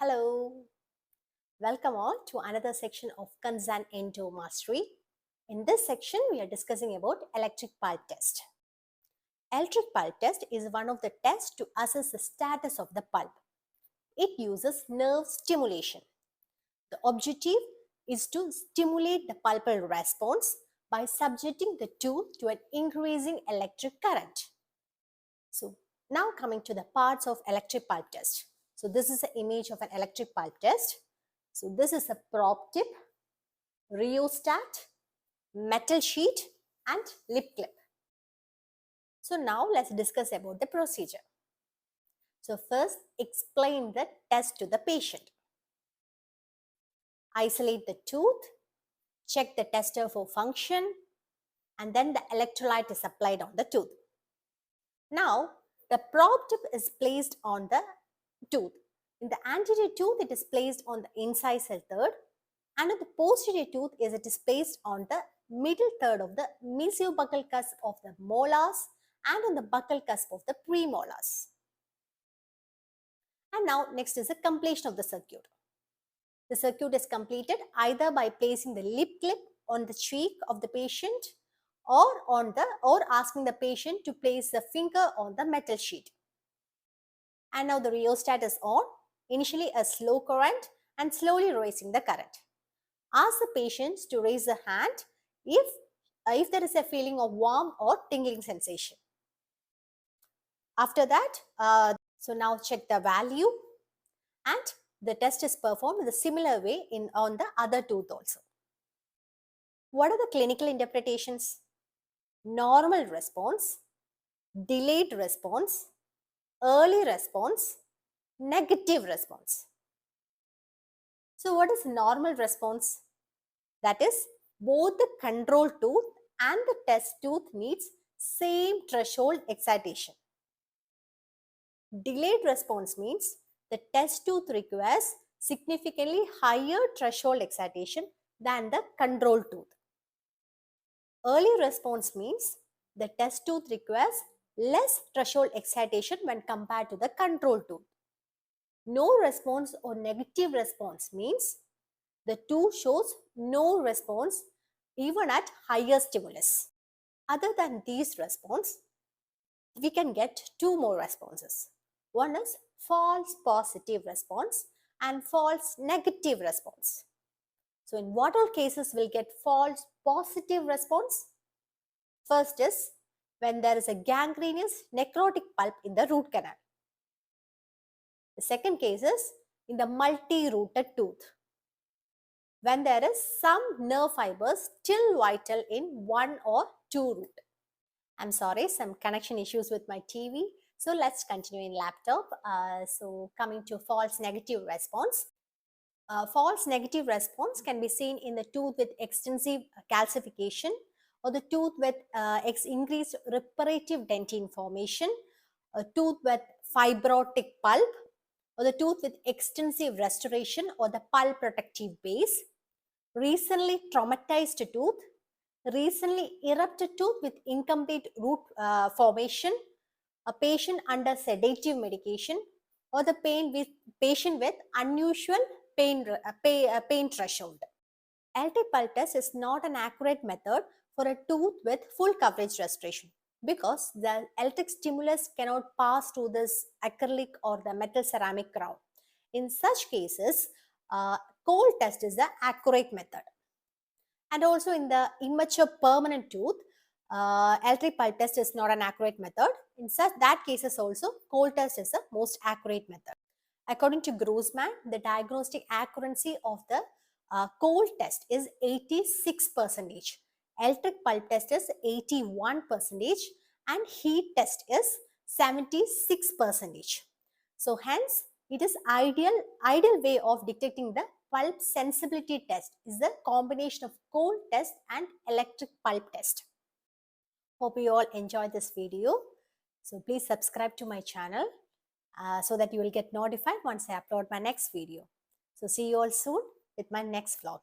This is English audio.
Hello, welcome all to another section of Concern Endo Mastery. In this section, we are discussing about electric pulp test. Electric pulp test is one of the tests to assess the status of the pulp. It uses nerve stimulation. The objective is to stimulate the pulpal response by subjecting the tooth to an increasing electric current. So now coming to the parts of electric pulp test. So this is the image of an electric pulp test. So this is a prop tip, rheostat, metal sheet and lip clip. So now let's discuss about the procedure. So first explain the test to the patient. Isolate the tooth, check the tester for function, and then the electrolyte is applied on the tooth. Now the prop tip is placed on the tooth. In the anterior tooth, it is placed on the incisal third, and in the posterior tooth, it is placed on the middle third of the mesiobuccal cusp of the molars and on the buccal cusp of the premolars. And now next is the completion of the circuit. The circuit is completed either by placing the lip clip on the cheek of the patient or asking the patient to place the finger on the metal sheet. And now the rheostat is on, initially a slow current and slowly raising the current. Ask the patients to raise the hand if there is a feeling of warm or tingling sensation. After that, so now check the value, and the test is performed in a similar way on the other tooth also. What are the clinical interpretations? Normal response, delayed response, early response, negative response. So what is normal response? That is, both the control tooth and the test tooth needs same threshold excitation. Delayed response means the test tooth requires significantly higher threshold excitation than the control tooth. Early response means the test tooth requires less threshold excitation when compared to the control tooth. No response or negative response means the tooth shows no response even at higher stimulus. Other than these response, we can get two more responses. One is false positive response and false negative response. So in what all cases will get false positive response? First is when there is a gangrenous necrotic pulp in the root canal. The second case is in the multi-rooted tooth, when there is some nerve fibers still vital in one or two root. I'm sorry, some connection issues with my TV. So let's continue in laptop. So coming to false negative response. False negative response can be seen in the tooth with extensive calcification, or the tooth with increased reparative dentine formation, a tooth with fibrotic pulp, or the tooth with extensive restoration or the pulp protective base, recently traumatized tooth, recently erupted tooth with incomplete root formation, a patient under sedative medication, or the patient with unusual pain threshold. Electric pulp test is not an accurate method for a tooth with full coverage restoration because the electric stimulus cannot pass through this acrylic or the metal ceramic crown. In such cases, cold test is the accurate method. And also in the immature permanent tooth, electric pulp test is not an accurate method. In such that cases also, cold test is the most accurate method. According to Grossman, the diagnostic accuracy of the cold test is 86%. Electric pulp test is 81% and heat test is 76%. So hence, it is ideal way of detecting the pulp sensibility test is the combination of cold test and electric pulp test. Hope you all enjoyed this video. So please subscribe to my channel so that you will get notified once I upload my next video. So see you all soon with my next vlog.